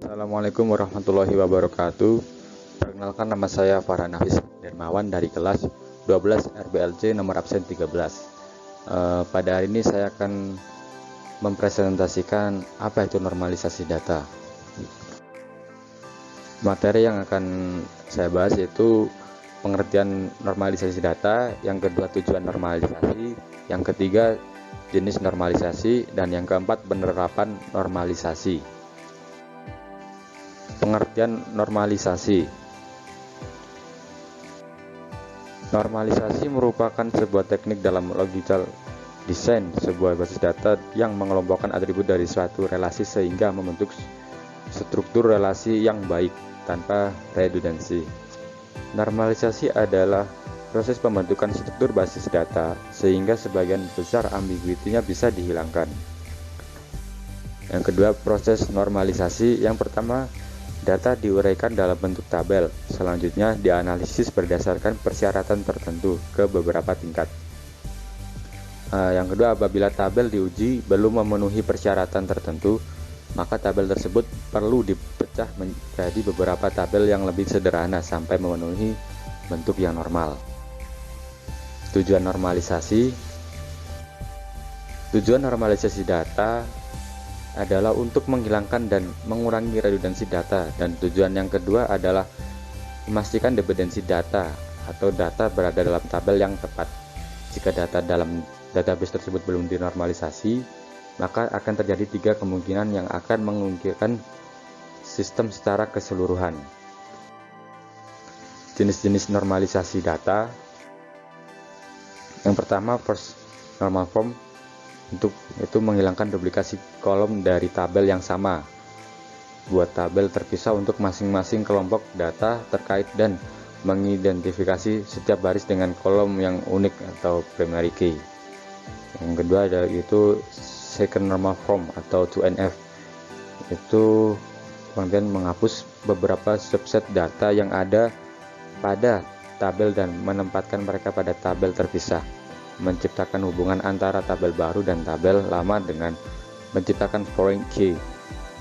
Assalamualaikum warahmatullahi wabarakatuh. Perkenalkan, nama saya Farhan Hafiz Dermawan dari kelas 12 RBLC nomor absen 13. Pada hari ini saya akan mempresentasikan apa itu normalisasi data. Materi yang akan saya bahas yaitu pengertian normalisasi data, yang kedua tujuan normalisasi, yang ketiga jenis normalisasi, dan yang keempat penerapan normalisasi. Pengertian normalisasi. Normalisasi merupakan sebuah teknik dalam logical design sebuah basis data yang mengelompokkan atribut dari suatu relasi sehingga membentuk struktur relasi yang baik tanpa redundansi. Normalisasi adalah proses pembentukan struktur basis data sehingga sebagian besar ambiguitinya bisa dihilangkan. Yang kedua, proses normalisasi. Yang pertama, data diuraikan dalam bentuk tabel, selanjutnya dianalisis berdasarkan persyaratan tertentu ke beberapa tingkat. Yang kedua, apabila tabel diuji belum memenuhi persyaratan tertentu, maka tabel tersebut perlu dipecah menjadi beberapa tabel yang lebih sederhana sampai memenuhi bentuk yang normal. Tujuan normalisasi. Tujuan normalisasi data adalah untuk menghilangkan dan mengurangi redundansi data, dan tujuan yang kedua adalah memastikan dependensi data atau data berada dalam tabel yang tepat. Jika data dalam database tersebut belum dinormalisasi, maka akan terjadi 3 kemungkinan yang akan mengungkirkan sistem secara keseluruhan. Jenis-jenis normalisasi data. Yang pertama, first normal form. Untuk itu menghilangkan duplikasi kolom dari tabel yang sama. Buat tabel terpisah untuk masing-masing kelompok data terkait dan mengidentifikasi setiap baris dengan kolom yang unik atau primary key. Yang kedua yaitu second normal form atau 2NF. Itu kemudian menghapus beberapa subset data yang ada pada tabel dan menempatkan mereka pada tabel terpisah, menciptakan hubungan antara tabel baru dan tabel lama dengan menciptakan foreign key.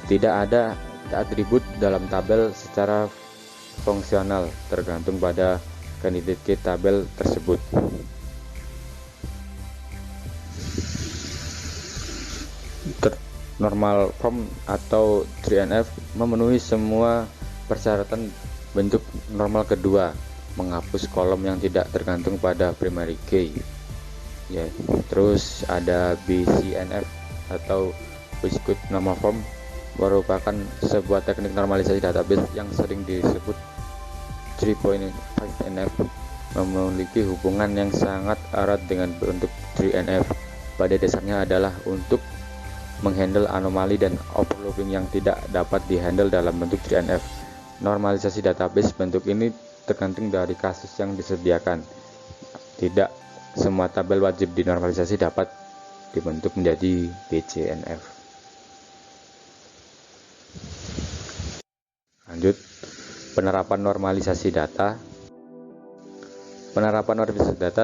Tidak ada atribut dalam tabel secara fungsional, tergantung pada candidate key tabel tersebut. Normal form atau 3NF memenuhi semua persyaratan bentuk normal kedua, menghapus kolom yang tidak tergantung pada primary key. Ya, terus ada BCNF atau Biscuit Normal Form, merupakan sebuah teknik normalisasi database yang sering disebut 3.5NF, memiliki hubungan yang sangat erat dengan bentuk 3NF. Pada dasarnya adalah untuk menghandle anomali dan overloading yang tidak dapat dihandle dalam bentuk 3NF. Normalisasi database bentuk ini tergantung dari kasus yang disediakan. Tidak semua tabel wajib dinormalisasi dapat dibentuk menjadi BCNF. Lanjut, penerapan normalisasi data. Penerapan normalisasi data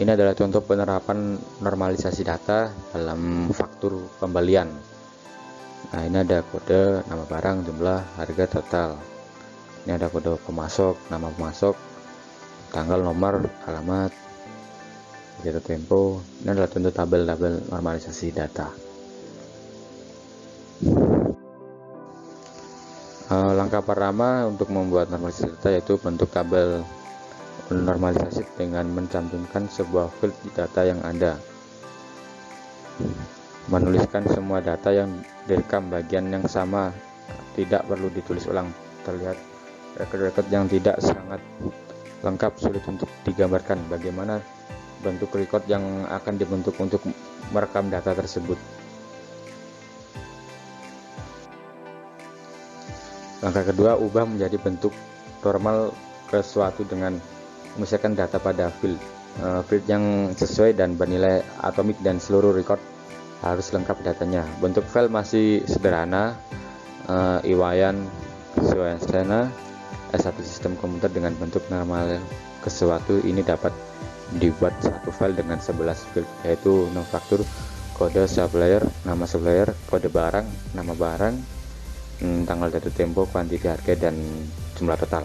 ini adalah contoh penerapan normalisasi data dalam faktur pembelian. Nah, ini ada kode nama barang, jumlah, harga, total. Ini ada kode pemasok, nama pemasok, tanggal, nomor, alamat, jatuh tempo. Ini adalah contoh tabel-tabel normalisasi data. Langkah pertama untuk membuat normalisasi data yaitu bentuk tabel normalisasi dengan mencantumkan sebuah field di data yang ada. Menuliskan semua data yang direkam bagian yang sama, tidak perlu ditulis ulang. Terlihat record-record yang tidak sangat lengkap, sulit untuk digambarkan bagaimana bentuk record yang akan dibentuk untuk merekam data tersebut. Langkah kedua, ubah menjadi bentuk normal ke suatu dengan memisahkan data pada field yang sesuai dan bernilai atomik, dan seluruh record harus lengkap datanya. Bentuk file masih sederhana, iwayan suasana S1 sistem komputer dengan bentuk normal ke suatu ini dapat dibuat satu file dengan 11 field, yaitu nomenklatur, kode supplier, nama supplier, kode barang, nama barang, tanggal jatuh tempo, kuantiti harga, dan jumlah total.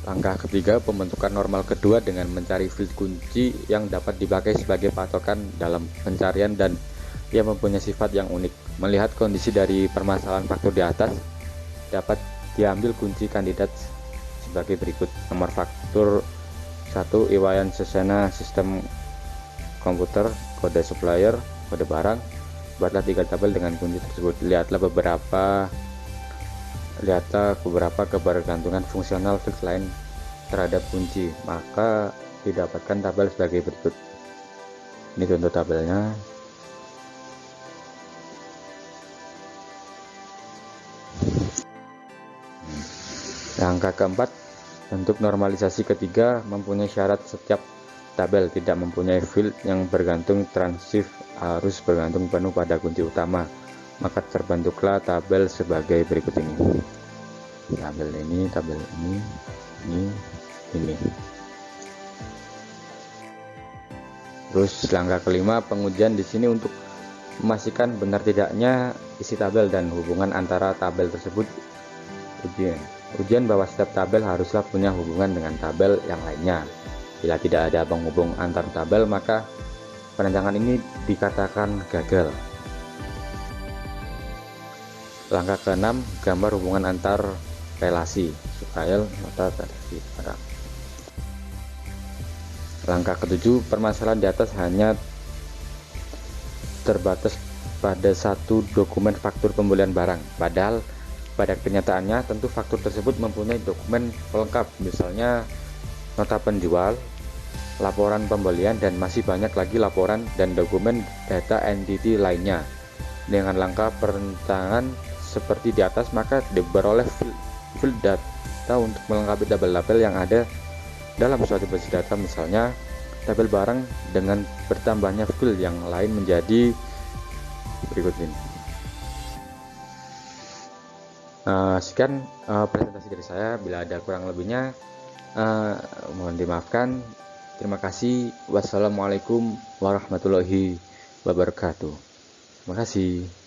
Langkah ketiga, pembentukan normal kedua dengan mencari field kunci yang dapat dipakai sebagai patokan dalam pencarian dan yang mempunyai sifat yang unik. Melihat kondisi dari permasalahan faktor di atas, dapat diambil kunci kandidat sebagai berikut. Nomor faktur 1, Iwayan Sesena, sistem komputer, kode supplier, kode barang. Buatlah 3 tabel dengan kunci tersebut. Lihatlah beberapa kebergantungan fungsional fix lain terhadap kunci, maka didapatkan tabel sebagai berikut. Ini contoh tabelnya. Langkah keempat, bentuk normalisasi ketiga mempunyai syarat setiap tabel tidak mempunyai field yang bergantung transif harus bergantung penuh pada kunci utama, maka terbentuklah tabel sebagai berikut ini. Tabel ini. Terus langkah kelima, pengujian di sini untuk memastikan benar tidaknya isi tabel dan hubungan antara tabel tersebut. Ujian bahwa setiap tabel haruslah punya hubungan dengan tabel yang lainnya. Bila tidak ada penghubung antar tabel, maka perancangan ini dikatakan gagal. Langkah keenam, gambar hubungan antar relasi, file, nota, transaksi, barang. Langkah ketujuh, permasalahan di atas hanya terbatas pada satu dokumen faktur pembelian barang, padahal pada kenyataannya tentu faktur tersebut mempunyai dokumen pelengkap, misalnya nota penjual, laporan pembelian, dan masih banyak lagi laporan dan dokumen data entity lainnya. Dengan langkah perencanaan seperti di atas, maka diperoleh field data untuk melengkapi tabel-tabel yang ada dalam suatu basis data, misalnya tabel barang dengan bertambahnya field yang lain menjadi berikut ini. Sekian presentasi dari saya. Bila ada kurang lebihnya mohon dimaafkan. Terima kasih. Wassalamualaikum warahmatullahi wabarakatuh. Terima kasih.